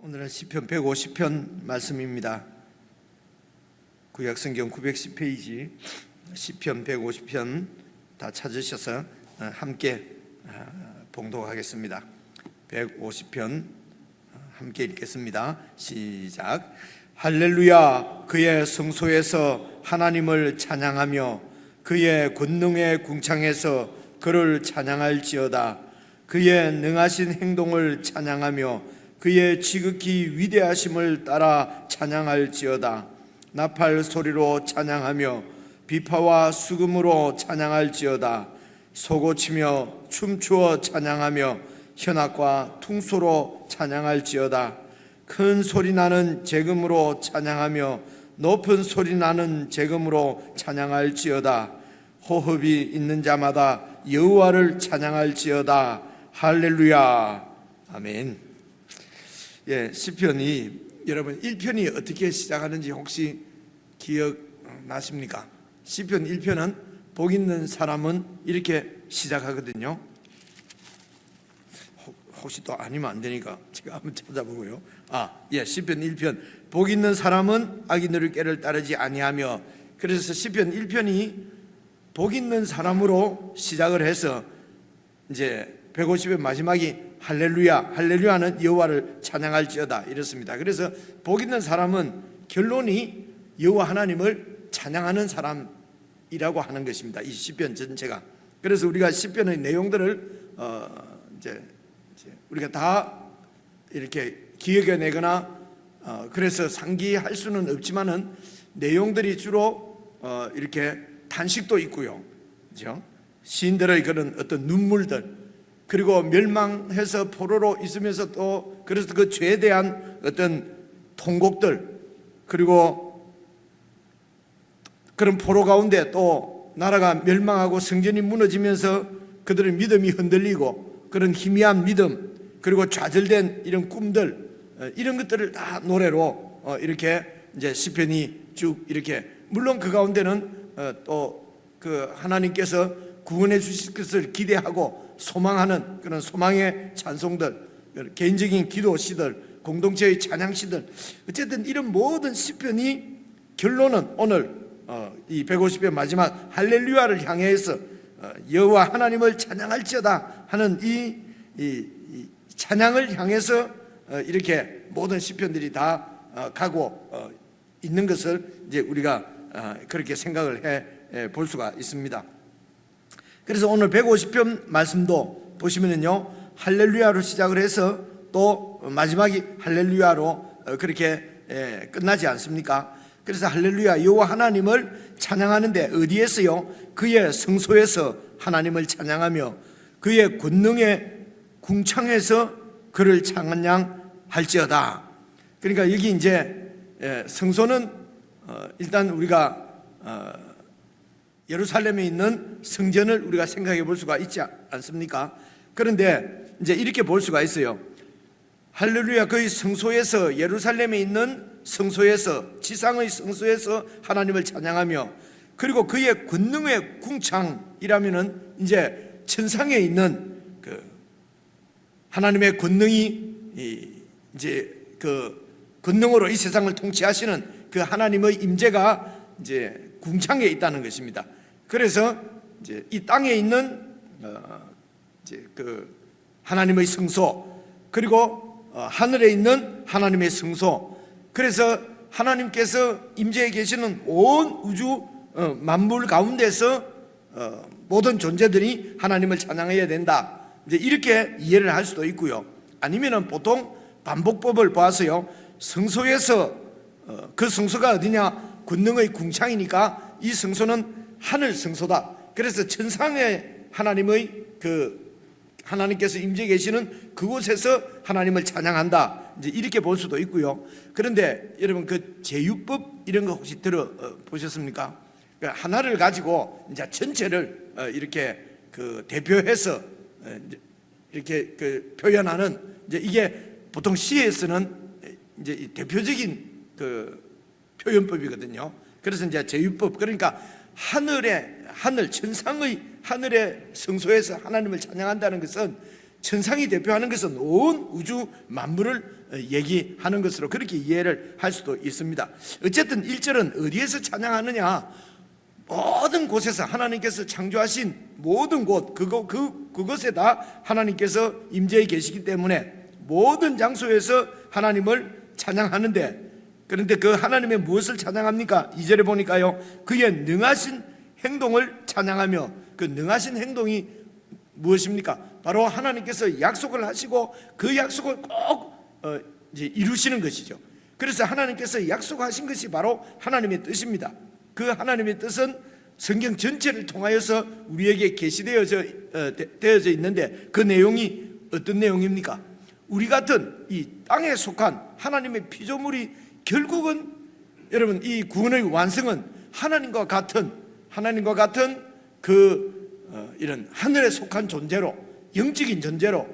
오늘은 시편 150편 말씀입니다. 구약성경 910페이지 시편 150편 다 찾으셔서 함께 봉독하겠습니다. 150편 함께 읽겠습니다. 시작. 할렐루야. 그의 성소에서 하나님을 찬양하며 그의 권능의 궁창에서 그를 찬양할지어다. 그의 능하신 행동을 찬양하며 그의 지극히 위대하심을 따라 찬양할지어다. 나팔 소리로 찬양하며 비파와 수금으로 찬양할지어다. 소고치며 춤추어 찬양하며 현악과 퉁소로 찬양할지어다. 큰 소리 나는 제금으로 찬양하며 높은 소리 나는 제금으로 찬양할지어다. 호흡이 있는 자마다 여호와를 찬양할지어다. 할렐루야. 아멘. 시편이 여러분 1편이 어떻게 시작하는지 혹시 기억나십니까? 시편 1편은 복 있는 사람은 이렇게 시작하거든요. 혹시 또 아니면 안 되니까 제가 한번 찾아보고요. 시편 1편 복 있는 사람은 악인의 꾀를 따르지 아니하며, 그래서 시편 1편이 복 있는 사람으로 시작을 해서 이제 150의 마지막이 할렐루야, 할렐루야는 여호와를 찬양할지어다 이렇습니다. 그래서 복 있는 사람은 결론이 여호와 하나님을 찬양하는 사람이라고 하는 것입니다. 이 시편 전체가. 그래서 우리가 시편의 내용들을 이제 우리가 다 이렇게 기억해내거나 그래서 상기할 수는 없지만은 내용들이 주로 이렇게 단식도 있고요, 그렇죠? 시인들의 그런 어떤 눈물들, 그리고 멸망해서 포로로 있으면서 또 그래서 그 죄에 대한 어떤 통곡들, 그리고 그런 포로 가운데 또 나라가 멸망하고 성전이 무너지면서 그들의 믿음이 흔들리고 그런 희미한 믿음, 그리고 좌절된 이런 꿈들, 이런 것들을 다 노래로 이렇게 이제 시편이 쭉 이렇게, 물론 그 가운데는 또 그 하나님께서 구원해 주실 것을 기대하고 소망하는 그런 소망의 찬송들, 개인적인 기도 시들, 공동체의 찬양 시들, 어쨌든 이런 모든 시편이 결론은 오늘 이 150편 마지막 할렐루야를 향해서 여호와 하나님을 찬양할지어다 하는 이 찬양을 향해서 이렇게 모든 시편들이 다 가고 있는 것을 이제 우리가 그렇게 생각을 해 볼 수가 있습니다. 그래서 오늘 150편 말씀도 보시면은요, 할렐루야로 시작을 해서 또 마지막이 할렐루야로 그렇게 끝나지 않습니까? 그래서 할렐루야, 여호와 하나님을 찬양하는데 어디에서요? 그의 성소에서 하나님을 찬양하며 그의 권능의 궁창에서 그를 찬양할지어다. 그러니까 여기 이제 성소는 일단 우리가 예루살렘에 있는 성전을 우리가 생각해 볼 수가 있지 않습니까? 그런데 이제 이렇게 볼 수가 있어요. 할렐루야, 그의 성소에서, 예루살렘에 있는 성소에서, 지상의 성소에서 하나님을 찬양하며, 그리고 그의 권능의 궁창이라면은 이제 천상에 있는 그 하나님의 권능이 이제 그 권능으로 이 세상을 통치하시는 그 하나님의 임재가 이제 궁창에 있다는 것입니다. 그래서 이제 이 땅에 있는 이제 그 하나님의 성소, 그리고 하늘에 있는 하나님의 성소, 그래서 하나님께서 임재해 계시는 온 우주 만물 가운데서 모든 존재들이 하나님을 찬양해야 된다, 이제 이렇게 이해를 할 수도 있고요. 아니면은 보통 반복법을 보아서요, 성소에서 그 성소가 어디냐? 권능의 궁창이니까 이 성소는 하늘 성소다. 그래서 천상의 하나님의 그 하나님께서 임재 계시는 그곳에서 하나님을 찬양한다, 이제 이렇게 볼 수도 있고요. 그런데 여러분 그 제유법 이런 거 혹시 들어 보셨습니까? 하나를 가지고 이제 전체를 이렇게 그 대표해서 이렇게 그 표현하는, 이제 이게 보통 시에서는 이제 대표적인 그 표현법이거든요. 그래서 이제 제유법, 그러니까 하늘 천상의 하늘의 성소에서 하나님을 찬양한다는 것은 천상이 대표하는 것은 온 우주 만물을 얘기하는 것으로 그렇게 이해를 할 수도 있습니다. 어쨌든 1절은 어디에서 찬양하느냐? 모든 곳에서 하나님께서 창조하신 모든 곳, 그곳에 다 하나님께서 임재해 계시기 때문에 모든 장소에서 하나님을 찬양하는데, 그런데 그 하나님의 무엇을 찬양합니까? 2절에 보니까요, 그의 능하신 행동을 찬양하며, 그 능하신 행동이 무엇입니까? 바로 하나님께서 약속을 하시고 그 약속을 꼭 이제 이루시는 것이죠. 그래서 하나님께서 약속하신 것이 바로 하나님의 뜻입니다. 그 하나님의 뜻은 성경 전체를 통하여서 우리에게 계시되어져 있는데, 그 내용이 어떤 내용입니까? 우리 같은 이 땅에 속한 하나님의 피조물이 결국은, 여러분, 이 구원의 완성은 하나님과 같은 이런 하늘에 속한 존재로, 영적인 존재로,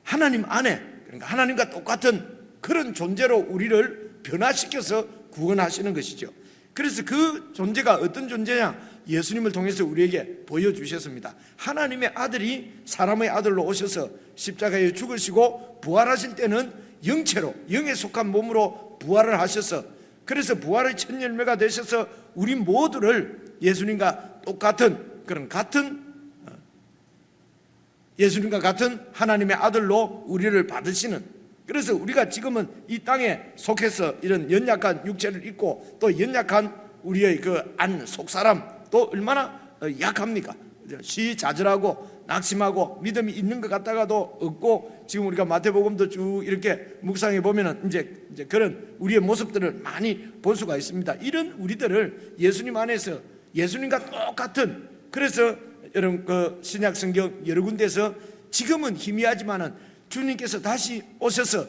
하나님 안에, 그러니까 하나님과 똑같은 그런 존재로 우리를 변화시켜서 구원하시는 것이죠. 그래서 그 존재가 어떤 존재냐? 예수님을 통해서 우리에게 보여주셨습니다. 하나님의 아들이 사람의 아들로 오셔서 십자가에 죽으시고 부활하실 때는 영체로, 영에 속한 몸으로 부활을 하셔서, 그래서 부활의 첫 열매가 되셔서 우리 모두를 예수님과 똑같은 그런 예수님과 같은 하나님의 아들로 우리를 받으시는, 그래서 우리가 지금은 이 땅에 속해서 이런 연약한 육체를 입고 또 연약한 우리의 그 안 속사람 또 얼마나 약합니까? 시자절하고 낙심하고 믿음이 있는 것 같다가도 없고, 지금 우리가 마태복음도 쭉 이렇게 묵상해 보면은 이제 그런 우리의 모습들을 많이 볼 수가 있습니다. 이런 우리들을 예수님 안에서 예수님과 똑같은, 그래서 여러분 그 신약 성경 여러 군데서 지금은 희미하지만은 주님께서 다시 오셔서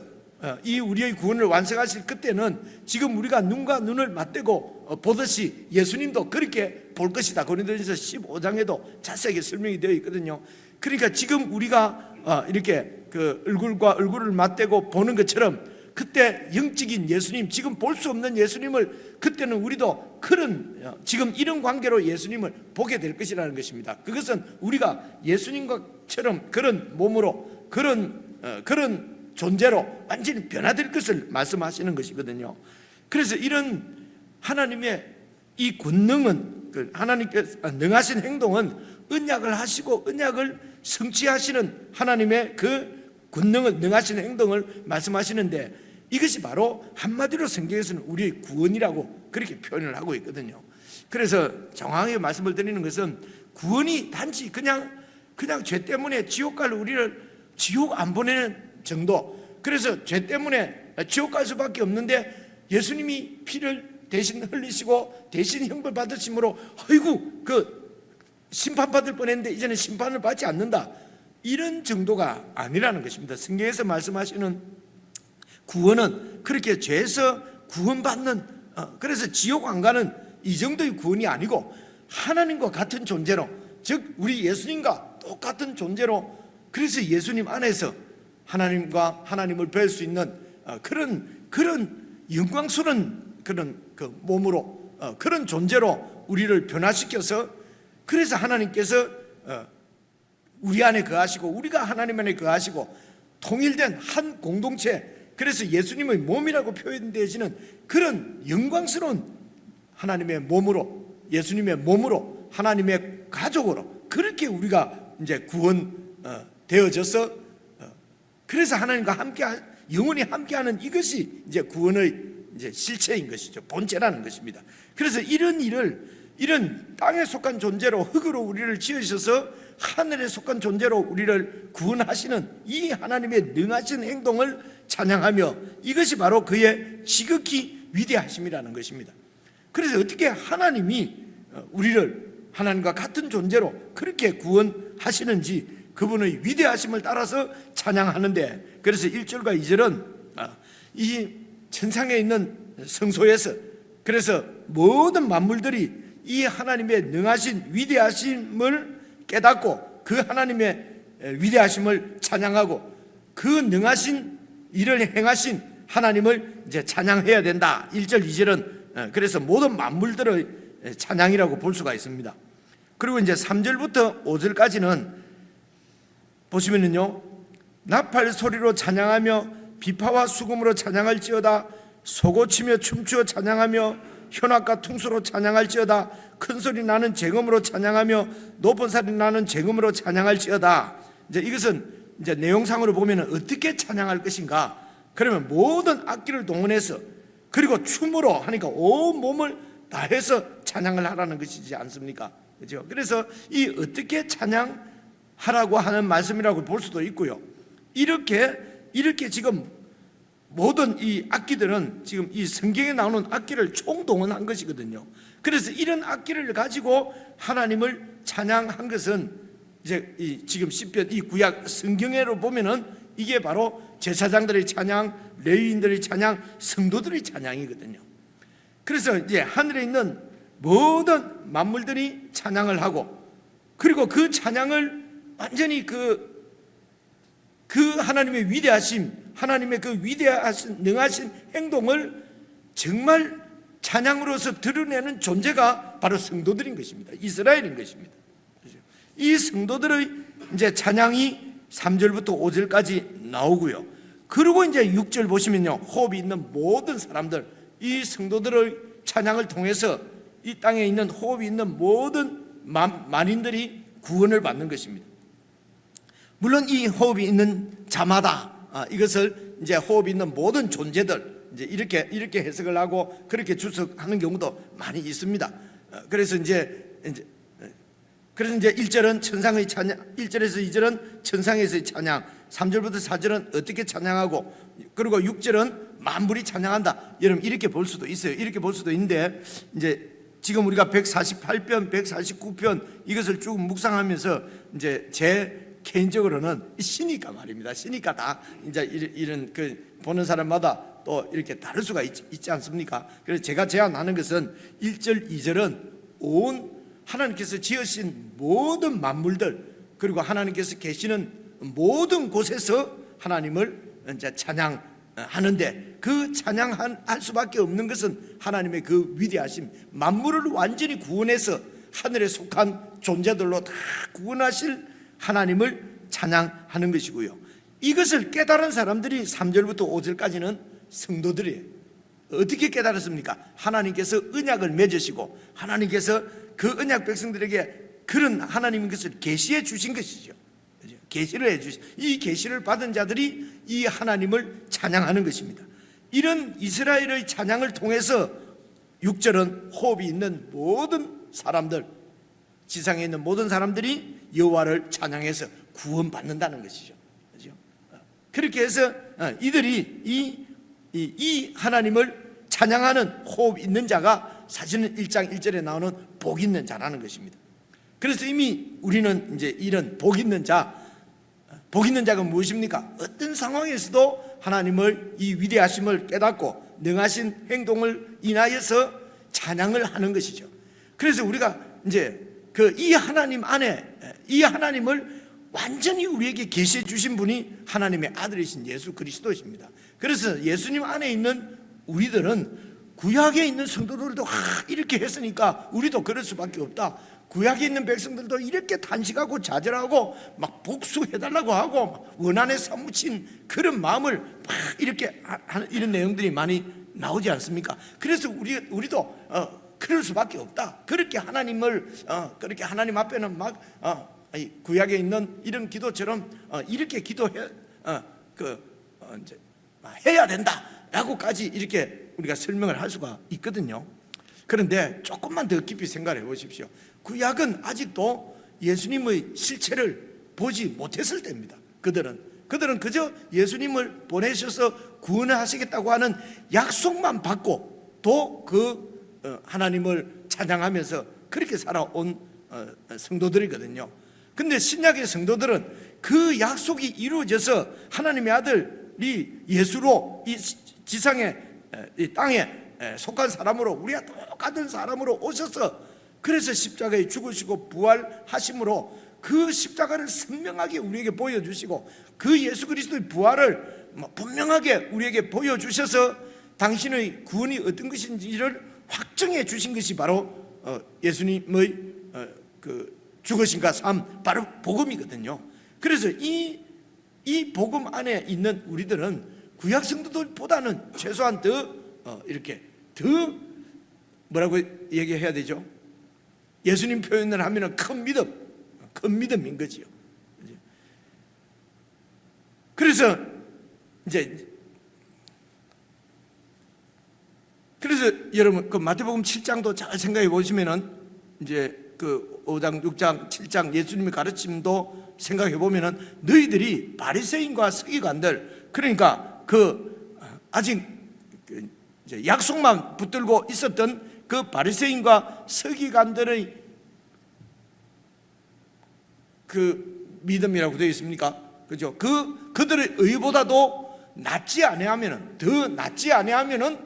이 우리의 구원을 완성하실 그때는 지금 우리가 눈과 눈을 맞대고 보듯이 예수님도 그렇게 볼 것이다. 고린도전서 15장에도 자세하게 설명이 되어 있거든요. 그러니까 지금 우리가 이렇게 그 얼굴과 얼굴을 맞대고 보는 것처럼 그때 영적인 예수님, 지금 볼 수 없는 예수님을 그때는 우리도 그런 지금 이런 관계로 예수님을 보게 될 것이라는 것입니다. 그것은 우리가 예수님과처럼 그런 몸으로 그런 존재로 완전히 변화될 것을 말씀하시는 것이거든요. 그래서 이런 하나님의 이 권능은, 하나님께서 능하신 행동은 언약을 하시고 언약을 성취하시는 하나님의 그 권능을, 능하신 행동을 말씀하시는데, 이것이 바로 한마디로 성경에서는 우리의 구원이라고 그렇게 표현을 하고 있거든요. 그래서 정확하게 말씀을 드리는 것은 구원이 단지 그냥 죄 때문에 지옥 갈 우리를 지옥 안 보내는 정도, 그래서 죄 때문에 지옥 갈 수밖에 없는데 예수님이 피를 대신 흘리시고 대신 형벌 받으심으로 아이고 그 심판받을 뻔했는데 이제는 심판을 받지 않는다, 이런 정도가 아니라는 것입니다. 성경에서 말씀하시는 구원은 그렇게 죄에서 구원받는, 그래서 지옥 안 가는 이 정도의 구원이 아니고 하나님과 같은 존재로, 즉 우리 예수님과 똑같은 존재로, 그래서 예수님 안에서 하나님과 하나님을 뵐 수 있는 그런 영광스러운 그런 그 몸으로, 그런 존재로 우리를 변화시켜서, 그래서 하나님께서 우리 안에 거하시고 우리가 하나님 안에 거하시고 통일된 한 공동체, 그래서 예수님의 몸이라고 표현되어지는 그런 영광스러운 하나님의 몸으로, 예수님의 몸으로, 하나님의 가족으로 그렇게 우리가 이제 구원되어져서, 그래서 하나님과 함께 영원히 함께하는 이것이 이제 구원의 이제 실체인 것이죠. 본체라는 것입니다. 그래서 이런 땅에 속한 존재로, 흙으로 우리를 지으셔서 하늘에 속한 존재로 우리를 구원하시는 이 하나님의 능하신 행동을 찬양하며, 이것이 바로 그의 지극히 위대하심이라는 것입니다. 그래서 어떻게 하나님이 우리를 하나님과 같은 존재로 그렇게 구원하시는지 그분의 위대하심을 따라서 찬양하는데, 그래서 1절과 2절은 이 천상에 있는 성소에서, 그래서 모든 만물들이 이 하나님의 능하신 위대하심을 깨닫고 그 하나님의 위대하심을 찬양하고 그 능하신 일을 행하신 하나님을 이제 찬양해야 된다. 1절, 2절은 그래서 모든 만물들의 찬양이라고 볼 수가 있습니다. 그리고 이제 3절부터 5절까지는 보시면은요, 나팔 소리로 찬양하며 비파와 수금으로 찬양할지어다. 소고치며 춤추어 찬양하며 현악과 퉁소로 찬양할지어다. 큰 소리 나는 쟁음으로 찬양하며 높은 소리 나는 쟁음으로 찬양할지어다. 이제 이것은 이제 내용상으로 보면 어떻게 찬양할 것인가? 그러면 모든 악기를 동원해서 그리고 춤으로 하니까 온 몸을 다해서 찬양을 하라는 것이지 않습니까? 그렇죠? 그래서 이 어떻게 찬양하라고 하는 말씀이라고 볼 수도 있고요. 이렇게 지금 모든 이 악기들은 지금 이 성경에 나오는 악기를 총동원한 것이거든요. 그래서 이런 악기를 가지고 하나님을 찬양한 것은 이제 지금 시편 이 구약 성경에로 보면은 이게 바로 제사장들의 찬양, 레위인들의 찬양, 성도들의 찬양이거든요. 그래서 이제 하늘에 있는 모든 만물들이 찬양을 하고, 그리고 그 찬양을 완전히 그 하나님의 위대하심, 하나님의 그 위대하신 능하신 행동을 정말 찬양으로서 드러내는 존재가 바로 성도들인 것입니다. 이스라엘인 것입니다. 이 성도들의 이제 찬양이 3절부터 5절까지 나오고요. 그리고 이제 6절 보시면요, 호흡이 있는 모든 사람들, 이 성도들의 찬양을 통해서 이 땅에 있는 호흡이 있는 모든 만인들이 구원을 받는 것입니다. 물론 이 호흡이 있는 자마다 이것을 이제 호흡이 있는 모든 존재들 이제 이렇게 해석을 하고 그렇게 주석하는 경우도 많이 있습니다. 그래서 이제 1절은 천상의 찬양, 1절에서 2절은 천상에서의 찬양, 3절부터 4절은 어떻게 찬양하고, 그리고 6절은 만물이 찬양한다. 여러분 이렇게 볼 수도 있어요. 이렇게 볼 수도 있는데, 이제 지금 우리가 148편, 149편 이것을 쭉 묵상하면서 이제 제 개인적으로는 신이니까 말입니다. 신이니까 다 이제 이런 그 보는 사람마다 또 이렇게 다를 수가 있지 않습니까? 그래서 제가 제안하는 것은 1절, 2절은 온 하나님께서 지으신 모든 만물들, 그리고 하나님께서 계시는 모든 곳에서 하나님을 이제 찬양하는데, 그 찬양할 수밖에 없는 것은 하나님의 그 위대하심, 만물을 완전히 구원해서 하늘에 속한 존재들로 다 구원하실 하나님을 찬양하는 것이고요. 이것을 깨달은 사람들이 3절부터 5절까지는 성도들이에요. 어떻게 깨달았습니까? 하나님께서 언약을 맺으시고 하나님께서 그 언약 백성들에게 그런 하나님의 것을 계시해 주신 것이죠. 계시를 해 주신, 이 계시를 받은 자들이 이 하나님을 찬양하는 것입니다. 이런 이스라엘의 찬양을 통해서 6절은 호흡이 있는 모든 사람들, 지상에 있는 모든 사람들이 여호와를 찬양해서 구원받는다는 것이죠. 그렇게 해서 이들이 이 하나님을 찬양하는 호흡 있는 자가 사실은 1장 1절에 나오는 복 있는 자라는 것입니다. 그래서 이미 우리는 이제 이런 복 있는 자가 무엇입니까? 어떤 상황에서도 하나님을 이 위대하심을 깨닫고 능하신 행동을 인하여서 찬양을 하는 것이죠. 그래서 우리가 이제 이 하나님 안에 이 하나님을 완전히 우리에게 계시해 주신 분이 하나님의 아들이신 예수 그리스도십니다. 그래서 예수님 안에 있는 우리들은 구약에 있는 성도들도 이렇게 했으니까 우리도 그럴 수밖에 없다. 구약에 있는 백성들도 이렇게 단식하고 자절하고 막 복수해달라고 하고 막 원한에 사무친 그런 마음을 막 이렇게 이런 내용들이 많이 나오지 않습니까? 그래서 우리도 그럴 수밖에 없다. 그렇게 하나님을 그렇게 하나님 앞에는 막 구약에 있는 이런 기도처럼 이렇게 기도해 이제 해야 된다라고까지 이렇게 우리가 설명을 할 수가 있거든요. 그런데 조금만 더 깊이 생각해 보십시오. 구약은 아직도 예수님의 실체를 보지 못했을 때입니다. 그들은 그저 예수님을 보내셔서 구원하시겠다고 하는 약속만 받고 또 하나님을 찬양하면서 그렇게 살아온 성도들이거든요. 근데 신약의 성도들은 그 약속이 이루어져서 하나님의 아들이 예수로 이 지상에 이 땅에 속한 사람으로 우리가 똑같은 사람으로 오셔서 그래서 십자가에 죽으시고 부활하심으로 그 십자가를 선명하게 우리에게 보여주시고 그 예수 그리스도의 부활을 분명하게 우리에게 보여주셔서 당신의 구원이 어떤 것인지를 확정해 주신 것이 바로 예수님의 그 죽으심과 삶, 바로 복음이거든요. 그래서 이 복음 안에 있는 우리들은 구약 성도들보다는 최소한 더 이렇게 더 뭐라고 얘기해야 되죠? 예수님 표현을 하면은 큰 믿음인 거지요. 그래서 여러분 그 마태복음 7장도 잘 생각해 보시면은 이제 그 5장, 6장, 7장 예수님의 가르침도 생각해 보면은 너희들이 바리새인과 서기관들, 그러니까 그 아직 이제 약속만 붙들고 있었던 그 바리새인과 서기관들의 그 믿음이라고 되어 있습니까? 그죠? 그들의 의보다도 낫지 아니하면은, 더 낫지 아니하면은,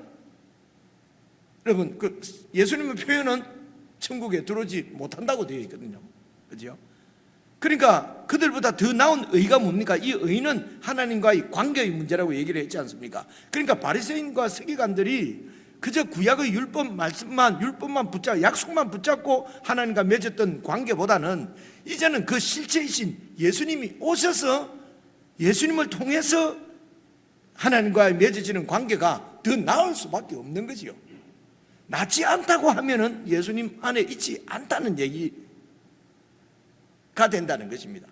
여러분 그 예수님의 표현은 천국에 들어오지 못한다고 되어 있거든요. 그죠? 그러니까 그들보다 더 나은 의가 뭡니까? 이 의는 하나님과의 관계의 문제라고 얘기를 했지 않습니까? 그러니까 바리새인과 서기관들이 그저 구약의 율법만 붙잡고 약속만 붙잡고 하나님과 맺었던 관계보다는 이제는 그 실체이신 예수님이 오셔서 예수님을 통해서 하나님과 맺어지는 관계가 더 나을 수밖에 없는 거지요. 낫지 않다고 하면은 예수님 안에 있지 않다는 얘기가 된다는 것입니다.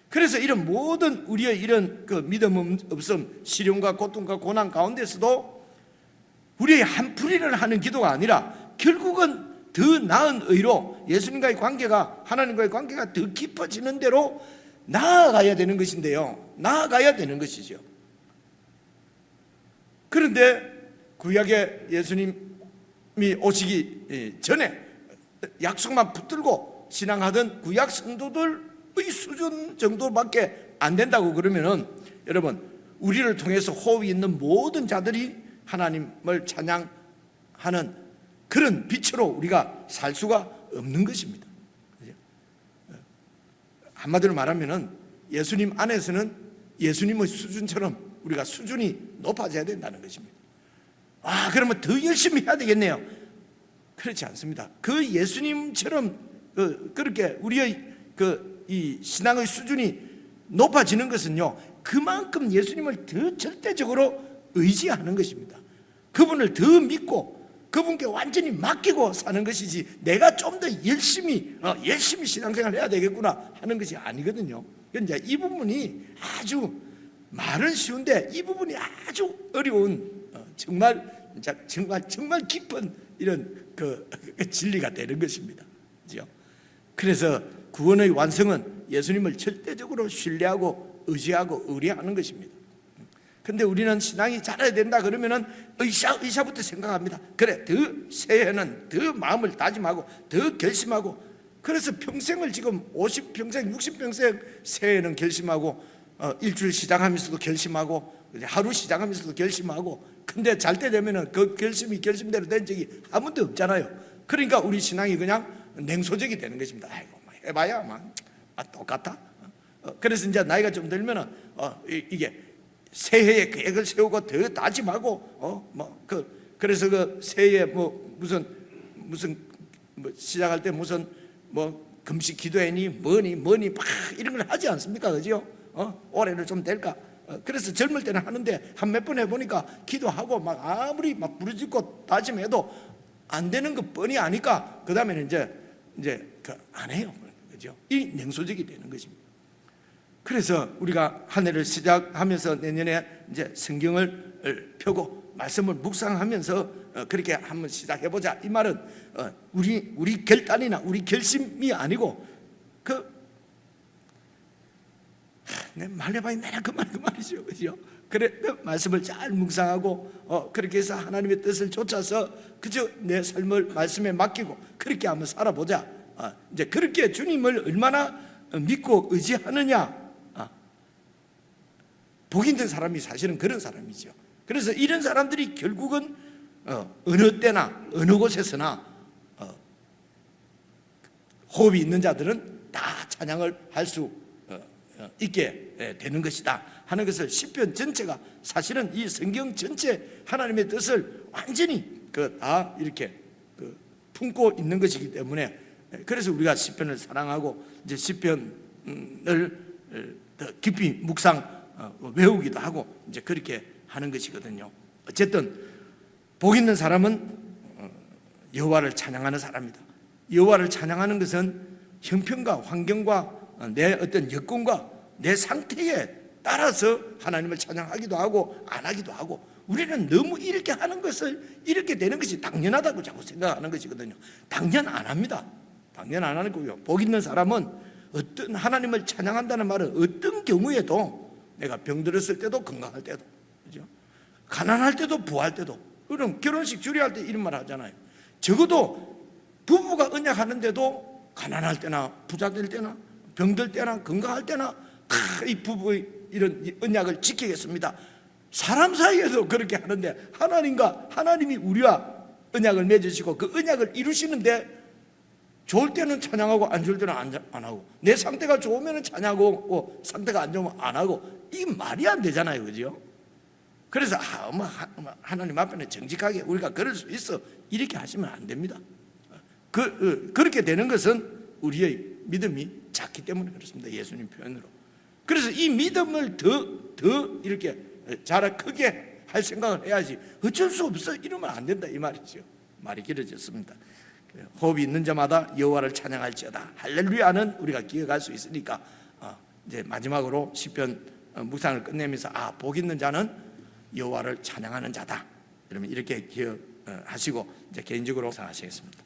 그래서 이런 모든 우리의 이런 그 믿음 없음, 시련과 고통과 고난 가운데서도 우리의 한풀이를 하는 기도가 아니라 결국은 더 나은 의로 예수님과의 관계가, 하나님과의 관계가 더 깊어지는 대로 나아가야 되는 것인데요. 나아가야 되는 것이죠. 그런데 구약의 예수님이 오시기 전에 약속만 붙들고 신앙하던 구약 성도들의 수준 정도밖에 안 된다고 그러면은 여러분, 우리를 통해서 호흡이 있는 모든 자들이 하나님을 찬양하는 그런 빛으로 우리가 살 수가 없는 것입니다. 한마디로 말하면은 예수님 안에서는 예수님의 수준처럼 우리가 수준이 높아져야 된다는 것입니다. 그러면 더 열심히 해야 되겠네요. 그렇지 않습니다. 그 예수님처럼 그렇게 우리의 이 신앙의 수준이 높아지는 것은요, 그만큼 예수님을 더 절대적으로 의지하는 것입니다. 그분을 더 믿고 그분께 완전히 맡기고 사는 것이지, 내가 좀 더 열심히 신앙생활 해야 되겠구나 하는 것이 아니거든요. 그러니까 이 부분이 아주 말은 쉬운데 이 부분이 아주 어려운 정말 깊은 이런 그 진리가 되는 것입니다. 그렇죠? 그래서 구원의 완성은 예수님을 절대적으로 신뢰하고 의지하고 의뢰하는 것입니다. 근데 우리는 신앙이 자라야 된다 그러면은 의사부터 생각합니다. 그래, 더 새해는 더 마음을 다짐하고 더 결심하고, 그래서 평생을 지금 50평생 60평생 새해는 결심하고 일주일 시작하면서도 결심하고 하루 시작하면서도 결심하고, 근데 잘 때 되면은 그 결심이 결심대로 된 적이 한 번도 없잖아요. 그러니까 우리 신앙이 그냥 냉소적이 되는 것입니다. 아이고 해봐야 똑같아. 그래서 이제 나이가 좀 들면은 이게 새해에 계획을 세우고 더 다짐하고 그래서 그 새해에 무슨 시작할 때 무슨 금식 기도회니 뭐니 막 이런 걸 하지 않습니까? 그죠? 올해는 좀 될까? 그래서 젊을 때는 하는데 한 몇 번 해보니까 기도하고 막 아무리 막 부르짖고 다짐해도 안 되는 거 뻔히 아니까 그 다음에는 이제 안 해요. 그죠? 이 냉소적이 되는 것입니다. 그래서 우리가 한 해를 시작하면서 내년에 이제 성경을 펴고 말씀을 묵상하면서 그렇게 한번 시작해보자, 이 말은 우리 결단이나 우리 결심이 아니고 내 말해봐야 내가 그 말이죠. 그죠? 그래, 그 말씀을 잘 묵상하고 그렇게 해서 하나님의 뜻을 쫓아서 그저 내 삶을 말씀에 맡기고 그렇게 한번 살아보자. 이제 그렇게 주님을 얼마나 믿고 의지하느냐, 복 있는 사람이 사실은 그런 사람이죠. 그래서 이런 사람들이 결국은 어느 때나 어느 곳에서나 호흡이 있는 자들은 다 찬양을 할 수 있게 되는 것이다 하는 것을 시편 전체가, 사실은 이 성경 전체 하나님의 뜻을 완전히 다 이렇게 품고 있는 것이기 때문에, 그래서 우리가 시편을 사랑하고 이제 시편을 더 깊이 묵상 외우기도 하고 이제 그렇게 하는 것이거든요. 어쨌든 복 있는 사람은 여호와를 찬양하는 사람이다. 여호와를 찬양하는 것은 형편과 환경과 내 어떤 여건과 내 상태에 따라서 하나님을 찬양하기도 하고 안 하기도 하고, 우리는 너무 이렇게 하는 것을 이렇게 되는 것이 당연하다고 자꾸 생각하는 것이거든요. 당연 안 합니다. 당연 안 하는 거고요. 복 있는 사람은 어떤 하나님을 찬양한다는 말은 어떤 경우에도, 내가 병들었을 때도 건강할 때도, 그죠? 가난할 때도 부할 때도. 그럼 결혼식 주례할 때 이런 말 하잖아요. 적어도 부부가 언약하는데도 가난할 때나 부자 될 때나 병들 때나 건강할 때나 다 이 부부의 이런 언약을 지키겠습니다. 사람 사이에도 그렇게 하는데 하나님이 우리와 언약을 맺으시고 그 언약을 이루시는데, 좋을 때는 찬양하고 안 좋을 때는 안 하고, 내 상태가 좋으면 찬양하고 상태가 안 좋으면 안 하고, 이게 말이 안 되잖아요, 그죠? 그래서 하나님 앞에는 정직하게 우리가 그럴 수 있어, 이렇게 하시면 안 됩니다. 그렇게 되는 것은 우리의 믿음이 작기 때문에 그렇습니다. 예수님 표현으로. 그래서 이 믿음을 더 이렇게 크게 할 생각을 해야지, 어쩔 수 없어 이러면 안 된다 이 말이죠. 말이 길어졌습니다. 호흡이 있는 자마다 여호와를 찬양할지어다. 할렐루야는 우리가 기억할 수 있으니까 이제 마지막으로 시편 묵상을 끝내면서 복 있는 자는 여호와를 찬양하는 자다. 그러면 이렇게 기억하시고 이제 개인적으로 묵상하시겠습니다.